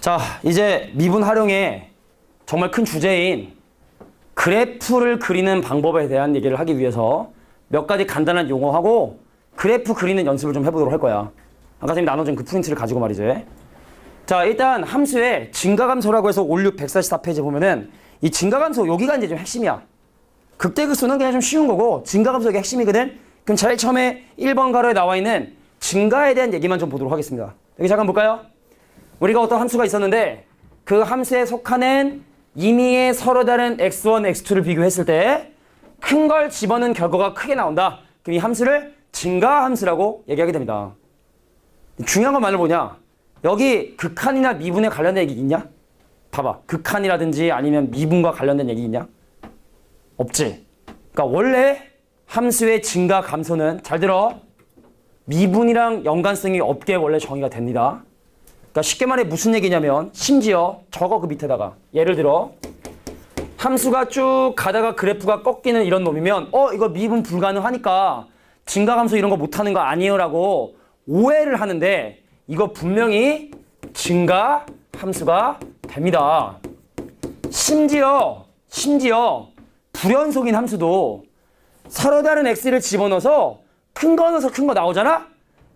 자, 이제 미분 활용의 정말 큰 주제인 그래프를 그리는 방법에 대한 얘기를 하기 위해서 몇 가지 간단한 용어하고 그래프 그리는 연습을 좀 해보도록 할 거야. 아까 전에 나눠준 그 프린트를 가지고 말이지. 자, 일단 함수에 증가감소라고 해서 올류 144페이지 보면은 이 증가감소 여기가 이제 좀 핵심이야. 극대극소는 그냥 좀 쉬운 거고 증가감소 여기 핵심이거든. 그럼 제일 처음에 1번 가로에 나와 있는 증가에 대한 얘기만 좀 보도록 하겠습니다. 여기 잠깐 볼까요? 우리가 어떤 함수가 있었는데 그 함수에 속하는 임의의 서로 다른 x1, x2를 비교했을 때 큰 걸 집어넣은 결과가 크게 나온다. 그럼 이 함수를 증가함수라고 얘기하게 됩니다. 중요한 건 말을 뭐냐? 여기 극한이나 미분에 관련된 얘기 있냐? 봐봐. 극한이라든지 아니면 미분과 관련된 얘기 있냐? 없지. 그러니까 원래 함수의 증가 감소는 잘 들어. 미분이랑 연관성이 없게 원래 정의가 됩니다. 그러니까 쉽게 말해 무슨 얘기냐면 심지어 저거 그 밑에다가 예를 들어 함수가 쭉 가다가 그래프가 꺾이는 이런 놈이면 이거 미분 불가능하니까 증가감소 이런 거 못하는 거 아니에요 라고 오해를 하는데 이거 분명히 증가함수가 됩니다. 심지어 불연속인 함수도 서로 다른 x를 집어넣어서 큰 거 넣어서 큰 거 나오잖아?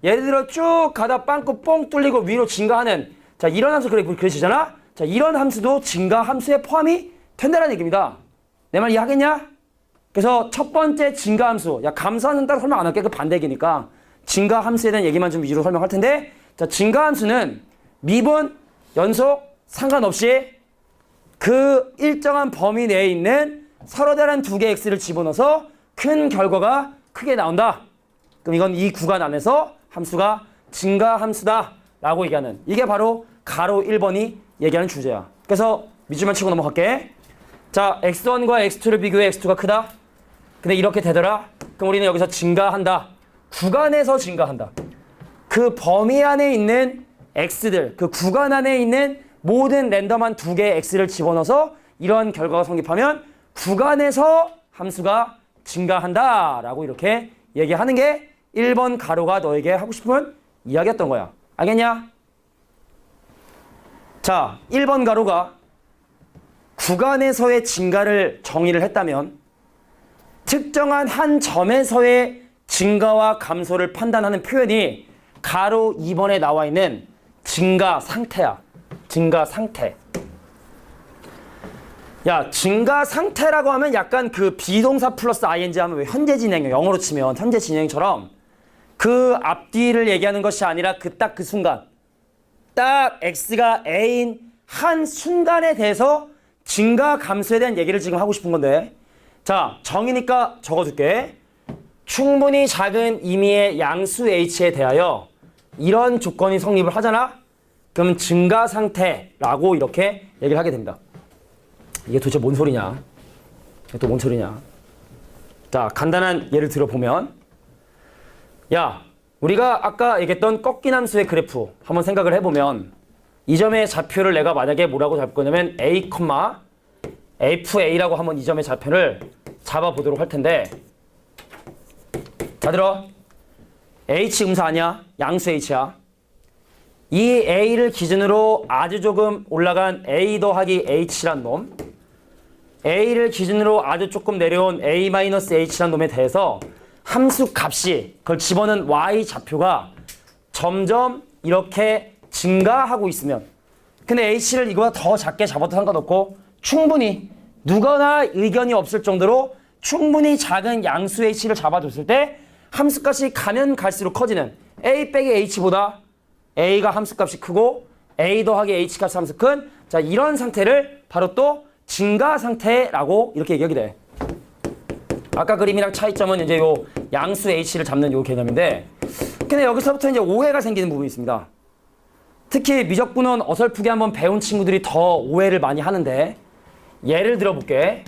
예를 들어 쭉 가다 빵꾸 뻥 뚫리고 위로 증가하는 자 이런 함수 그려지잖아? 자 이런 함수도 증가함수에 포함이 된다는 얘기입니다. 내 말 이해하겠냐? 그래서 첫 번째 증가함수 야 감소함수는 따로 설명 안 할게. 그 반대 얘기니까 증가함수에 대한 얘기만 좀 위주로 설명할 텐데 자 증가함수는 미분, 연속 상관없이 그 일정한 범위 내에 있는 서로 다른 두 개의 x를 집어넣어서 큰 결과가 크게 나온다. 그럼 이건 이 구간 안에서 함수가 증가함수다 라고 얘기하는 이게 바로 가로 1번이 얘기하는 주제야. 그래서 밑줄만 치고 넘어갈게. 자, x1과 x2를 비교해 x2가 크다. 근데 이렇게 되더라. 그럼 우리는 여기서 증가한다. 구간에서 증가한다. 그 범위 안에 있는 x들, 그 구간 안에 있는 모든 랜덤한 두 개의 x를 집어넣어서 이런 결과가 성립하면 구간에서 함수가 증가한다 라고 이렇게 얘기하는 게 1번 가로가 너에게 하고 싶은 이야기였던 거야. 알겠냐? 자, 1번 가로가 구간에서의 증가를 정의를 했다면 특정한 한 점에서의 증가와 감소를 판단하는 표현이 가로 2번에 나와 있는 증가 상태야. 증가 상태. 야, 증가 상태라고 하면 약간 그 비동사 플러스 ing 하면 왜 현재 진행, 영어로 치면 현재 진행처럼 그 앞뒤를 얘기하는 것이 아니라 딱 그 순간 딱 x가 a인 한 순간에 대해서 증가 감소에 대한 얘기를 지금 하고 싶은 건데 자 정의니까 적어줄게. 충분히 작은 임의의 양수 h에 대하여 이런 조건이 성립을 하잖아. 그럼 증가 상태라고 이렇게 얘기를 하게 됩니다. 이게 도대체 뭔 소리냐? 이게 또 뭔 소리냐? 자 간단한 예를 들어보면 야 우리가 아까 얘기했던 꺾인 함수의 그래프 한번 생각을 해보면 이 점의 좌표를 내가 만약에 뭐라고 잡을 거냐면 a, fa라고 한번 이 점의 좌표를 잡아보도록 할 텐데 자 들어 h 음수 아니야? 양수 h야. 이 a를 기준으로 아주 조금 올라간 a 더하기 h란 놈 a를 기준으로 아주 조금 내려온 a-h란 놈에 대해서 함수 값이 그걸 집어넣은 y 좌표가 점점 이렇게 증가하고 있으면 근데 h를 이거보다 더 작게 잡아도 상관없고 충분히 누구나 의견이 없을 정도로 충분히 작은 양수 h를 잡아줬을 때 함수값이 가면 갈수록 커지는 a 빼기 h보다 a가 함수값이 크고 a 더하기 h값이 함수 큰 자 이런 상태를 바로 또 증가 상태라고 이렇게 얘기하게 돼. 아까 그림이랑 차이점은 이제 요 양수 h를 잡는 요 개념인데 근데 여기서부터 이제 오해가 생기는 부분이 있습니다. 특히 미적분원 어설프게 한번 배운 친구들이 더 오해를 많이 하는데 예를 들어볼게.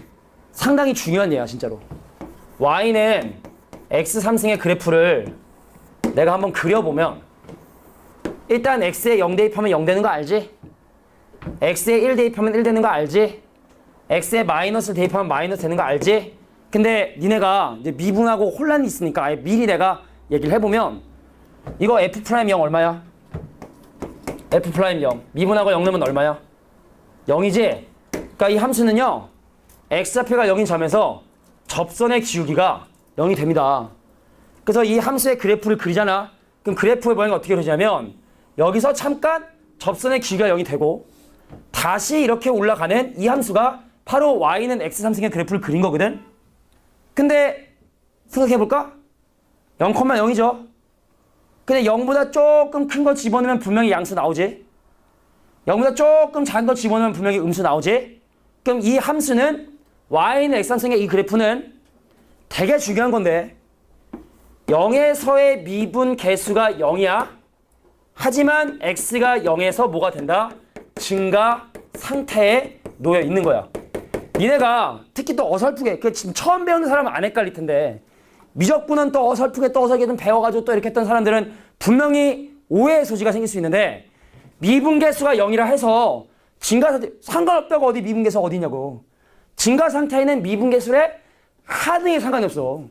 상당히 중요한 예야 진짜로. y는 x3승의 그래프를 내가 한번 그려보면 일단 x에 0 대입하면 0 되는 거 알지? x에 1 대입하면 1 되는 거 알지? x에 마이너스 대입하면 마이너스 되는 거 알지? 근데 니네가 이제 미분하고 혼란이 있으니까 아예 미리 내가 얘기를 해보면 이거 f'0 얼마야? F' 0. 미분하고 0 넣으면 얼마야? 0이지? 그러니까 이 함수는요. x좌표가 0인 점에서 접선의 기울기가 0이 됩니다. 그래서 이 함수의 그래프를 그리잖아. 그럼 그래프의 모양이 어떻게 그려지냐면 여기서 잠깐 접선의 길이가 0이 되고 다시 이렇게 올라가는 이 함수가 바로 y는 x3승의 그래프를 그린 거거든. 근데 생각해볼까? 0,0이죠. 근데 0보다 조금 큰 거 집어넣으면 분명히 양수 나오지. 0보다 조금 작은 거 집어넣으면 분명히 음수 나오지. 그럼 이 함수는 y는 x3승의 이 그래프는 되게 중요한 건데 0에서의 미분 개수가 0이야. 하지만 x가 0에서 뭐가 된다? 증가 상태에 놓여 있는 거야. 니네가 특히 또 어설프게 지금 처음 배우는 사람은 안 헷갈릴 텐데 미적분은 또 어설프게 또 어설프게 배워가지고 또 이렇게 했던 사람들은 분명히 오해의 소지가 생길 수 있는데 미분 개수가 0이라 해서 증가 상태 상관없다고 어디 미분 개수가 어디냐고. 증가 상태에는 미분 개수에 하등에 상관이 없어.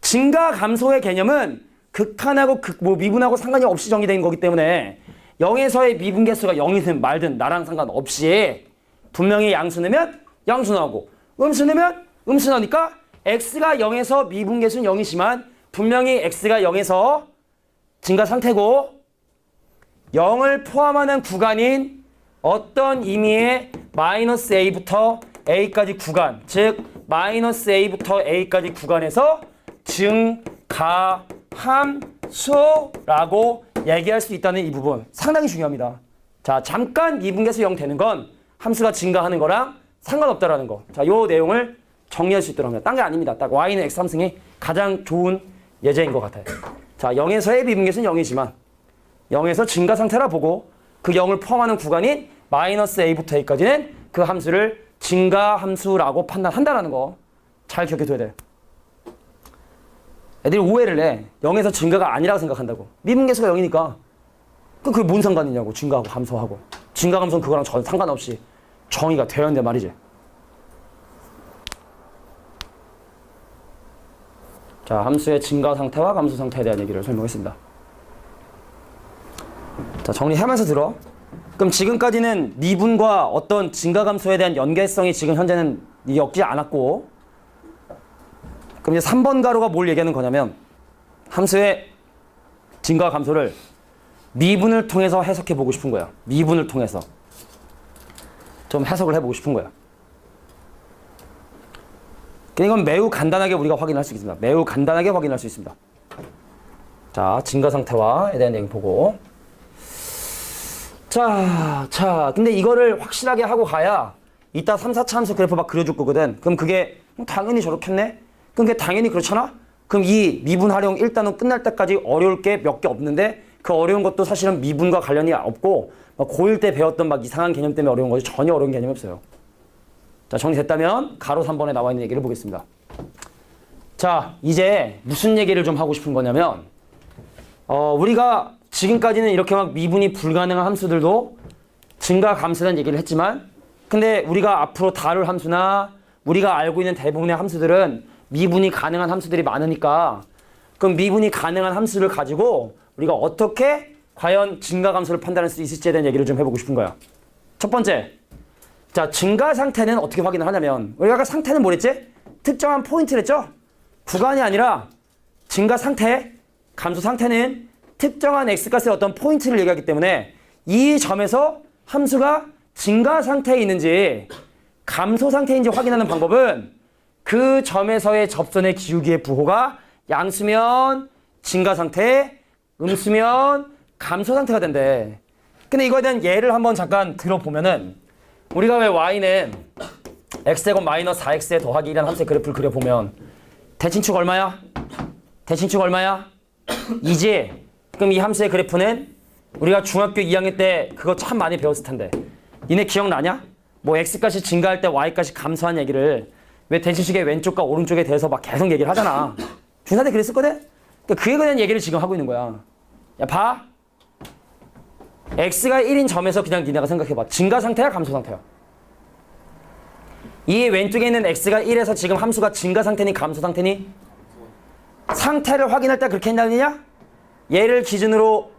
증가 감소의 개념은 극한하고 미분하고 상관이 없이 정의된 거기 때문에 0에서의 미분 개수가 0이든 말든 나랑 상관없이 분명히 양수 넣으면 양수 나오고 음수 넣으면 음수 나오니까 x가 0에서 미분 개수는 0이지만 분명히 x가 0에서 증가 상태고 0을 포함하는 구간인 어떤 의미의 마이너스 a부터 a까지 구간, 즉 마이너스 a부터 a까지 구간에서 증가함수라고 얘기할 수 있다는 이 부분 상당히 중요합니다. 자, 잠깐 미분계수 0 되는 건 함수가 증가하는 거랑 상관없다라는 거. 자, 요 내용을 정리할 수 있도록 합니다. 딴 게 아닙니다. 딱 y는 x3승이 가장 좋은 예제인 것 같아요. 자, 0에서의 미분계수는 0이지만 0에서 증가 상태라 보고 그 0을 포함하는 구간인 마이너스 a부터 a까지는 그 함수를 증가 함수라고 판단한다는 거 잘 기억해둬야 돼요. 애들이 오해를 해. 0에서 증가가 아니라고 생각한다고. 미분계수가 0이니까 그게 뭔 상관이냐고. 증가하고 감소하고. 증가 감소는 그거랑 전 상관없이 정의가 되어야 한단 말이지. 자, 함수의 증가 상태와 감소 상태에 대한 얘기를 설명했습니다. 자, 정리하면서 들어. 그럼 지금까지는 미분과 어떤 증가 감소에 대한 연계성이 지금 현재는 엮지 않았고, 그럼 이제 3번 가로가 뭘 얘기하는 거냐면 함수의 증가 감소를 미분을 통해서 해석해 보고 싶은 거야. 미분을 통해서 좀 해석을 해보고 싶은 거야. 이건 매우 간단하게 우리가 확인할 수 있습니다. 매우 간단하게 확인할 수 있습니다. 자, 증가 상태와에 대한 얘기 보고. 자, 근데 이거를 확실하게 하고 가야 이따 3, 4차 함수 그래프 막 그려줄 거거든. 그럼 그게 당연히 저렇겠네? 그럼 그게 당연히 그렇잖아? 그럼 이 미분 활용 일단은 끝날 때까지 어려울 게 몇 개 없는데 그 어려운 것도 사실은 미분과 관련이 없고 고1 때 배웠던 막 이상한 개념 때문에 어려운 거지 전혀 어려운 개념이 없어요. 자, 정리됐다면 가로 3번에 나와 있는 얘기를 보겠습니다. 자, 이제 무슨 얘기를 좀 하고 싶은 거냐면 우리가 지금까지는 이렇게 막 미분이 불가능한 함수들도 증가 감소라는 얘기를 했지만 근데 우리가 앞으로 다룰 함수나 우리가 알고 있는 대부분의 함수들은 미분이 가능한 함수들이 많으니까 그럼 미분이 가능한 함수를 가지고 우리가 어떻게 과연 증가 감소를 판단할 수 있을지에 대한 얘기를 좀 해보고 싶은 거야. 첫 번째, 자, 증가 상태는 어떻게 확인을 하냐면 우리가 아까 상태는 뭐랬지? 특정한 포인트를 했죠? 구간이 아니라 증가 상태, 감소 상태는 특정한 x값의 어떤 포인트를 얘기하기 때문에 이 점에서 함수가 증가 상태에 있는지 감소 상태인지 확인하는 방법은 그 점에서의 접선의 기울기의 부호가 양수면 증가 상태, 음수면 감소 상태가 된대. 근데 이거에 대한 예를 한번 잠깐 들어보면은 우리가 왜 y는 x제곱 마이너스 4x에 더하기 1이라는 함수의 그래프를 그려보면 대칭축 얼마야? 대칭축 얼마야? 2지? 그럼 이 함수의 그래프는 우리가 중학교 2학년 때 그거 참 많이 배웠을 텐데 니네 기억나냐? 뭐 x값이 증가할 때 y값이 감소한 얘기를 왜 대칭식의 왼쪽과 오른쪽에 대해서 막 계속 얘기를 하잖아. 중3 때 그랬었거든? 그러니까 그에 대한 얘기를 지금 하고 있는 거야. 야, 봐. x가 1인 점에서 그냥 니네가 생각해봐. 증가 상태야, 감소 상태야? 이 왼쪽에 있는 x가 1에서 지금 함수가 증가 상태니 감소 상태니? 상태를 확인할 때 그렇게 한다느냐? 얘를 기준으로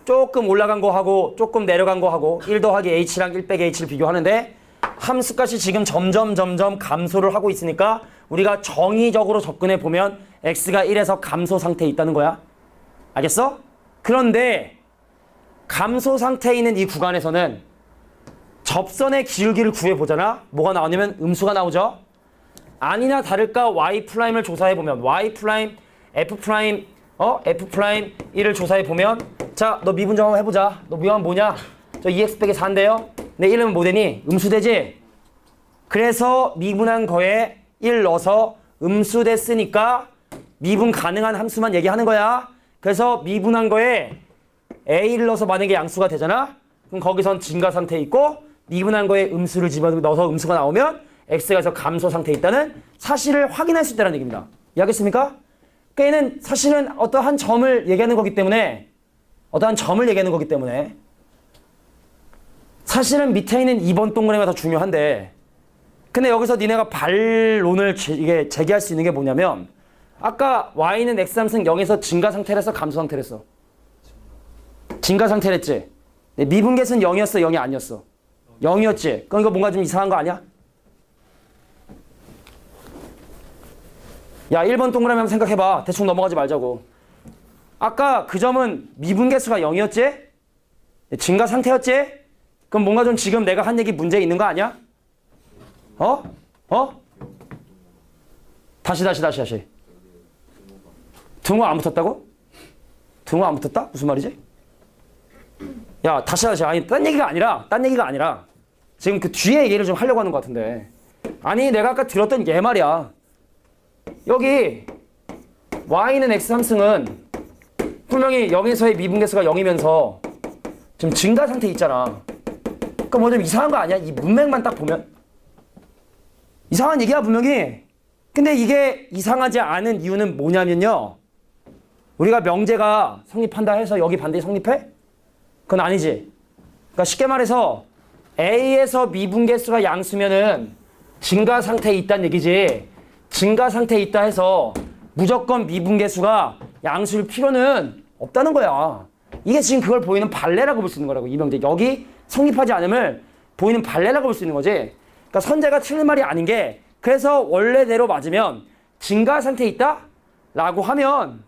조금 올라간 거 하고 조금 내려간 거 하고 1 더하기 h랑 1 빼기 h를 비교하는데 함수값이 지금 점점 감소를 하고 있으니까 우리가 정의적으로 접근해 보면 x가 1에서 감소 상태에 있다는 거야. 알겠어? 그런데 감소 상태에 있는 이 구간에서는 접선의 기울기를 구해보잖아. 뭐가 나오냐면 음수가 나오죠. 아니나 다를까 y''을 조사해보면 y', f', f'1을 조사해보면 자, 너 미분 좀 해보자. 너 미분 뭐냐? 저 2x 빼기 4인데요. 내 1은 뭐 되니? 음수되지? 그래서 미분한 거에 1 넣어서 음수됐으니까 미분 가능한 함수만 얘기하는 거야. 그래서 미분한 거에 a를 넣어서 만약에 양수가 되잖아? 그럼 거기선 증가 상태에 있고 미분한 거에 음수를 집어넣어서 음수가 나오면 x가 에서 감소 상태에 있다는 사실을 확인할 수 있다는 얘기입니다. 이해하겠습니까? 그러니까 얘는 사실은 어떠한 점을 얘기하는 거기 때문에 사실은 밑에 있는 2번 동그라미가 더 중요한데 근데 여기서 니네가 반론을 이게 제기할 수 있는 게 뭐냐면 아까 y는 x 함수는 0에서 증가 상태랬어? 감소 상태랬어? 증가 상태랬지? 미분계수는 0이었어? 0이 아니었어? 0이었지? 그럼 이거 뭔가 좀 이상한 거 아니야? 야 1번 동그라미 한번 생각해봐. 대충 넘어가지 말자고. 아까 그 점은 미분계수가 0이었지? 증가 상태였지? 그럼 뭔가 좀 지금 내가 한 얘기 문제 있는 거 아니야? 다시. 등호 안 붙었다고? 등호 안 붙었다? 무슨 말이지? 야 다시. 아니 딴 얘기가 아니라 지금 그 뒤에 얘기를 좀 하려고 하는 것 같은데 아니 내가 아까 들었던 얘 말이야. 여기 y는 x 함수는 분명히 0에서의 미분계수가 0이면서 지금 증가 상태에 있잖아. 그러니까 뭐 좀 이상한 거 아니야? 이 문맥만 딱 보면 이상한 얘기야 분명히. 근데 이게 이상하지 않은 이유는 뭐냐면요, 우리가 명제가 성립한다 해서 여기 반드시 성립해? 그건 아니지. 그러니까 쉽게 말해서 A에서 미분계수가 양수면은 증가 상태에 있다는 얘기지, 증가 상태에 있다 해서 무조건 미분계수가 양수일 필요는 없다는 거야. 이게 지금 그걸 보이는 발레라고 볼 수 있는 거라고. 이 명제 여기 성립하지 않음을 보이는 발레라고 볼 수 있는 거지. 그러니까 선재가 틀린 말이 아닌 게, 그래서 원래대로 맞으면 증가 상태에 있다? 라고 하면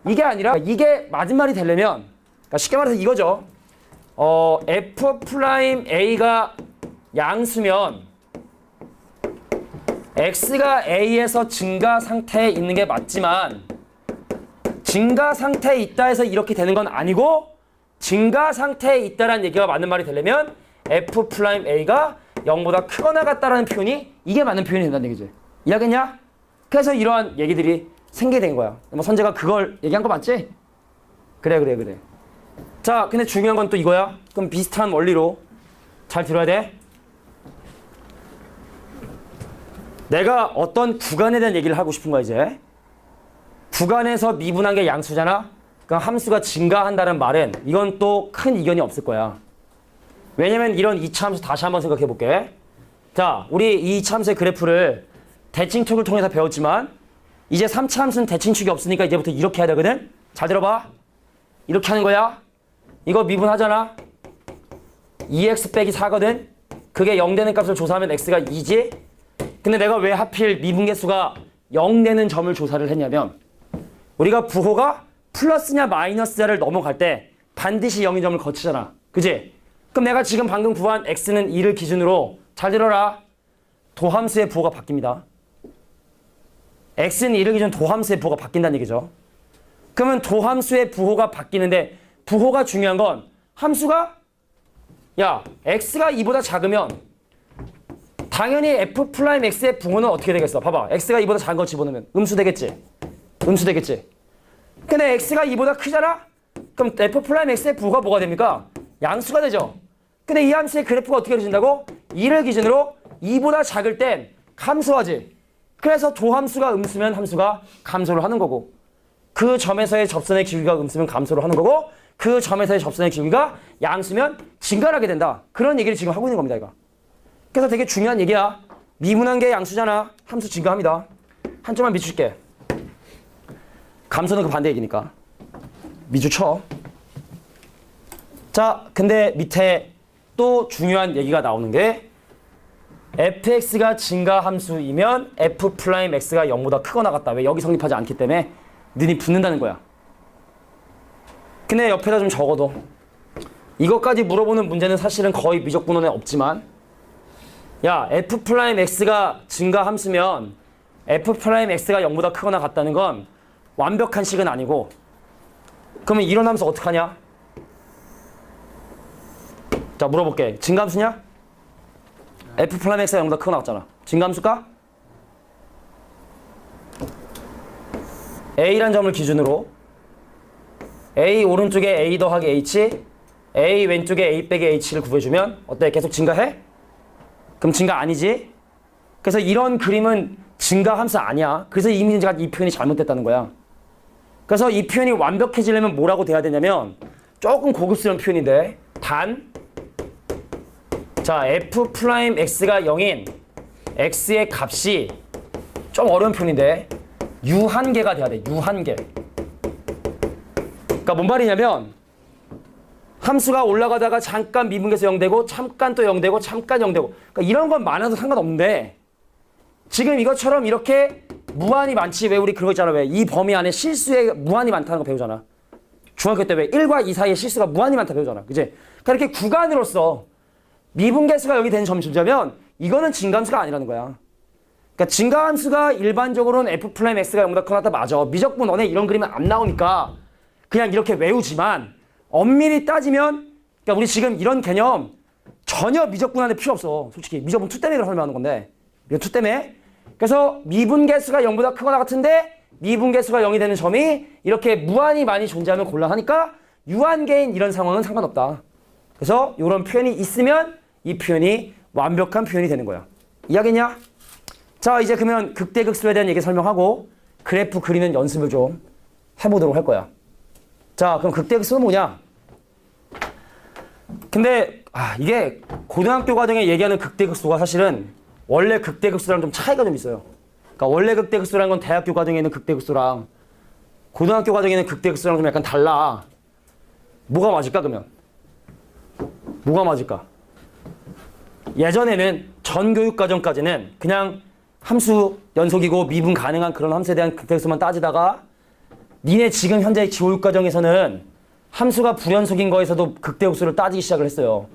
이게 아니라 이게 맞은 말이 되려면, 그러니까 쉽게 말해서 이거죠. F'A가 양수면 X가 A에서 증가 상태에 있는 게 맞지만 증가 상태에 있다 해서 이렇게 되는 건 아니고, 증가 상태에 있다라는 얘기가 맞는 말이 되려면 F'A가 0보다 크거나 같다라는 표현이, 이게 맞는 표현이 된다는 얘기지. 이해하겠냐? 그래서 이러한 얘기들이 생기게 된 거야. 뭐 선재가 그걸 얘기한 거 맞지? 그래. 자, 근데 중요한 건 또 이거야. 그럼 비슷한 원리로 잘 들어야 돼. 내가 어떤 구간에 대한 얘기를 하고 싶은 거야, 이제. 구간에서 미분한 게 양수잖아? 그럼 함수가 증가한다는 말은 이건 또 큰 이견이 없을 거야. 왜냐면 이런 2차 함수 다시 한번 생각해 볼게. 자, 우리 이 2차 함수의 그래프를 대칭축을 통해서 배웠지만 이제 3차 함수는 대칭축이 없으니까 이제부터 이렇게 해야 되거든? 잘 들어봐. 이렇게 하는 거야. 이거 미분하잖아. 2x 빼기 4거든? 그게 0 되는 값을 조사하면 x가 2지? 근데 내가 왜 하필 미분계수가 0 되는 점을 조사를 했냐면, 우리가 부호가 플러스냐 마이너스냐를 넘어갈 때 반드시 0인 점을 거치잖아. 그지? 그럼 내가 지금 방금 구한 x는 2를 기준으로, 잘 들어라, 도함수의 부호가 바뀝니다. x는 2를 기준 도함수의 부호가 바뀐다는 얘기죠. 그러면 도함수의 부호가 바뀌는데, 부호가 중요한 건 함수가, 야, x가 2보다 작으면 당연히 F'X의 부호는 어떻게 되겠어? 봐봐. x가 2보다 작은 거 집어넣으면 음수 되겠지? 근데 x가 2보다 크잖아? 그럼 F'X의 부호가 뭐가 됩니까? 양수가 되죠? 근데 이 함수의 그래프가 어떻게 그려진다고? 2를 기준으로 2보다 작을 땐 감소하지. 그래서 도함수가 음수면 함수가 감소를 하는 거고, 그 점에서의 접선의 기울기가 음수면 감소를 하는 거고, 그 점에서의 접선의 기울기가 양수면 증가를 하게 된다. 그런 얘기를 지금 하고 있는 겁니다, 이거. 그래서 되게 중요한 얘기야. 미분한 게 양수잖아. 함수 증가합니다. 한 점만 미줄게. 감소는 그 반대 얘기니까. 미주 쳐. 자, 근데 밑에 또 중요한 얘기가 나오는 게 fx가 증가 함수이면 f'x가 0보다 크거나 같다. 왜? 여기 성립하지 않기 때문에 는이 붙는다는 거야. 근데 옆에다 좀 적어도 이것까지 물어보는 문제는 사실은 거의 미적분원에 없지만 야, f'x가 증가 함수면 f'x가 0보다 크거나 같다는 건 완벽한 식은 아니고 그러면 이런 함수 어떡하냐? 자, 물어볼게. 증가함수냐? f'x가 0보다 크거나 같잖아. 증가함수일까? A란 점을 기준으로 A 오른쪽에 A 더하기 H, A 왼쪽에 A 빼기 H를 구해주면 어때? 계속 증가해? 그럼 증가 아니지? 그래서 이런 그림은 증가함수 아니야. 그래서 이미 이 표현이 잘못됐다는 거야. 그래서 이 표현이 완벽해지려면 뭐라고 돼야 되냐면 조금 고급스러운 표현인데 자, f'x가 0인 x의 값이 좀 어려운 표현인데 유한계가 돼야 돼. 유한계. 그러니까 뭔 말이냐면 함수가 올라가다가 잠깐 미분계에서 0되고 잠깐 또 0되고 잠깐 0되고 그러니까 이런 건 많아도 상관없는데 지금 이것처럼 이렇게 무한히 많지. 왜 우리 그런 거 있잖아. 왜 이 범위 안에 실수에 무한히 많다는 거 배우잖아. 중학교 때 왜 1과 2 사이에 실수가 무한히 많다 배우잖아. 그치? 그러니까 이렇게 구간으로서 미분계수가 여기 되는 점이 존재하면 이거는 증가함수가 아니라는 거야. 그러니까 증가함수가 일반적으로는 f'x가 0보다 크거나 맞아. 미적분원에 이런 그림은 안 나오니까 그냥 이렇게 외우지만 엄밀히 따지면 그러니까 우리 지금 이런 개념 전혀 미적분원에 필요 없어. 솔직히 미적분 2 때문에 설명하는 건데 이거 2 때문에 그래서 미분계수가 0보다 크거나 같은데 미분계수가 0이 되는 점이 이렇게 무한히 많이 존재하면 곤란하니까 유한계인 이런 상황은 상관없다. 그래서 이런 표현이 있으면 이 표현이 완벽한 표현이 되는 거야. 이해하겠냐? 자, 이제 그러면 극대극소에 대한 얘기 설명하고 그래프 그리는 연습을 좀 해보도록 할 거야. 자, 그럼 극대극소는 뭐냐? 근데 이게 고등학교 과정에 얘기하는 극대극소가 사실은 원래 극대극소랑 좀 차이가 좀 있어요. 그러니까 원래 극대극소라는 건 대학교 과정에 있는 극대극소랑 고등학교 과정에 있는 극대극소랑 좀 약간 달라. 뭐가 맞을까 그러면? 뭐가 맞을까? 예전에는 전 교육과정까지는 그냥 함수 연속이고 미분 가능한 그런 함수에 대한 극대극소만 따지다가 니네 지금 현재 지호육과정에서는 함수가 불연속인 거에서도 극대극소를 따지기 시작을 했어요.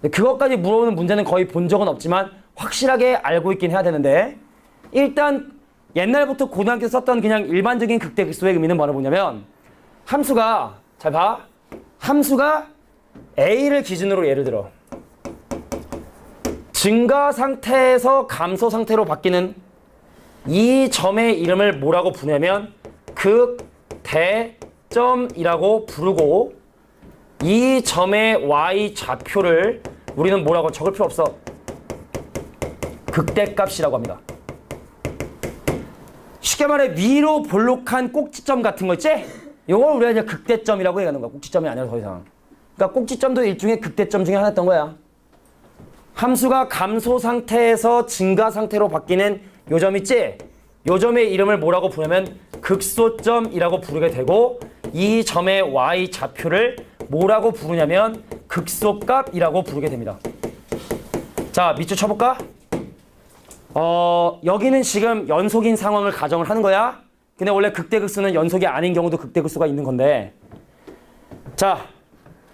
근데 그것까지 물어보는 문제는 거의 본 적은 없지만 확실하게 알고 있긴 해야 되는데 일단 옛날부터 고등학교에서 썼던 그냥 일반적인 극대극소의 의미는 뭐냐면 함수가 잘 봐. 함수가 A를 기준으로 예를 들어 증가 상태에서 감소 상태로 바뀌는 이 점의 이름을 뭐라고 부르냐면 극대점이라고 부르고 이 점의 y 좌표를 우리는 뭐라고 적을 필요 없어. 극대값이라고 합니다. 쉽게 말해 위로 볼록한 꼭지점 같은 거 있지? 이걸 우리가 이제 극대점이라고 얘기하는 거야. 꼭지점이 아니라 더 이상. 그러니까 꼭지점도 일종의 극대점 중에 하나였던 거야. 함수가 감소 상태에서 증가 상태로 바뀌는 요 점 있지? 요 점의 이름을 뭐라고 부르냐면 극소점이라고 부르게 되고 이 점의 y 좌표를 뭐라고 부르냐면 극소값이라고 부르게 됩니다. 자, 밑줄 쳐볼까? 여기는 지금 연속인 상황을 가정을 하는 거야. 근데 원래 극대극소는 연속이 아닌 경우도 극대극소가 있는 건데 자,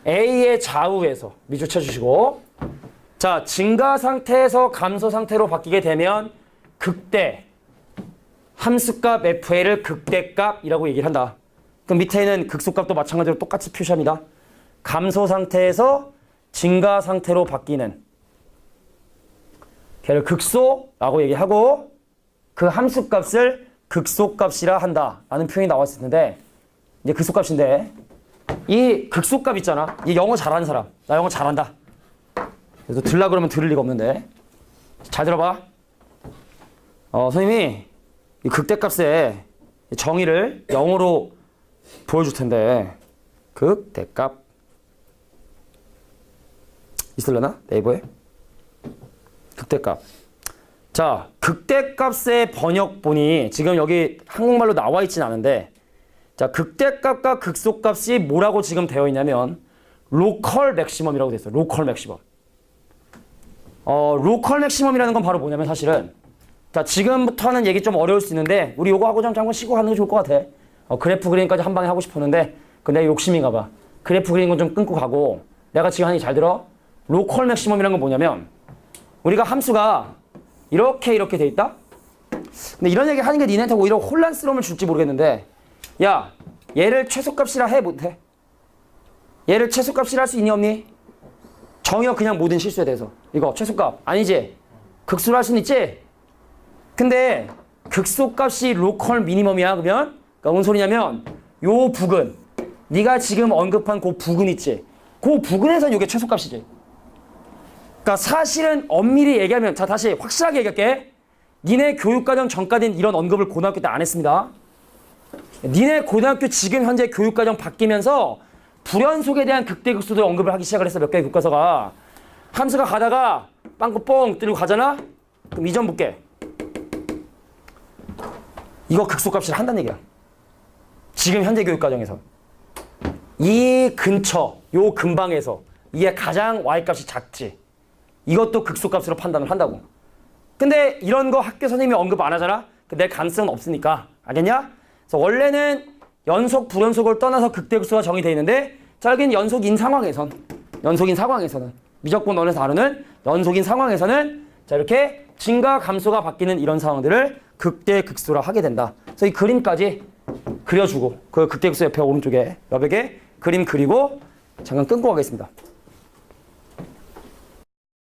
A의 좌우에서 밑줄 쳐주시고 자, 증가 상태에서 감소 상태로 바뀌게 되면 극대 함수값 FA를 극대값이라고 얘기를 한다. 그럼 밑에 있는 극소값도 마찬가지로 똑같이 표시합니다. 감소 상태에서 증가 상태로 바뀌는 걔를 극소라고 얘기하고 그 함수값을 극소값이라 한다 라는 표현이 나왔을 텐데 이제 극소값인데 이 극소값 있잖아. 이 영어 잘하는 사람. 나 영어 잘한다. 그래서 들라 그러면 들을 리가 없는데 잘 들어봐. 선생님이 이 극대값의 정의를 영어로 보여줄 텐데 극대값 있을려나? 네이버에? 극대값. 자, 극대값의 번역본이 지금 여기 한국말로 나와 있진 않은데 자, 극대값과 극소값이 뭐라고 지금 되어 있냐면 로컬 맥시멈이라고 돼 있어. 로컬 맥시멈. 로컬 맥시멈이라는 건 바로 뭐냐면 사실은 자, 지금부터 하는 얘기 좀 어려울 수 있는데 우리 요거 하고 좀 잠깐 쉬고 하는 게 좋을 것 같아. 그래프 그리기까지 한 방에 하고 싶었는데 근데 욕심인가 봐. 그래프 그리는 건 좀 끊고 가고 내가 지금 하는 게 잘 들어. 로컬 맥시멈이라는 건 뭐냐면 우리가 함수가 이렇게 돼 있다? 근데 이런 얘기 하는 게 니네한테 오히려 혼란스러움을 줄지 모르겠는데 야, 얘를 최소값이라 해 못해? 얘를 최소값이라 할 수 있니 없니? 정의어 그냥 모든 실수에 대해서 이거 최소값 아니지? 극수로 할 수는 있지? 근데 극소값이 로컬 미니멈이야 그러면? 그러니까 뭔 소리냐면 요 부근 네가 지금 언급한 그 부근 있지? 그 부근에선 이게 최소값이지. 그러니까 사실은 엄밀히 얘기하면 자 다시 확실하게 얘기할게. 니네 교육과정 전까지는 이런 언급을 고등학교 때 안 했습니다. 니네 고등학교 지금 현재 교육과정 바뀌면서 불연속에 대한 극대극소도 언급을 하기 시작을 했어. 몇 개의 교과서가. 함수가 가다가 빵꾸 뻥 뚫리고 가잖아? 그럼 이점 볼게. 이거 극소값을 한다는 얘기야. 지금 현재 교육과정에서. 이 근처, 요 근방에서 이게 가장 y값이 작지. 이것도 극소값으로 판단을 한다고. 근데 이런 거 학교 선생님이 언급 안 하잖아? 근데 가능성은 없으니까. 알겠냐? 그래서 원래는 연속, 불연속을 떠나서 극대극소가 정의되어 있는데 자, 여기는 연속인 상황에서는 미적분 원에서 다루는 연속인 상황에서는 자, 이렇게 증가, 감소가 바뀌는 이런 상황들을 극대극소라 하게 된다. 그래서 이 그림까지 그려주고 그 극대극소 옆에 오른쪽에 여백에 그림 그리고 잠깐 끊고 가겠습니다.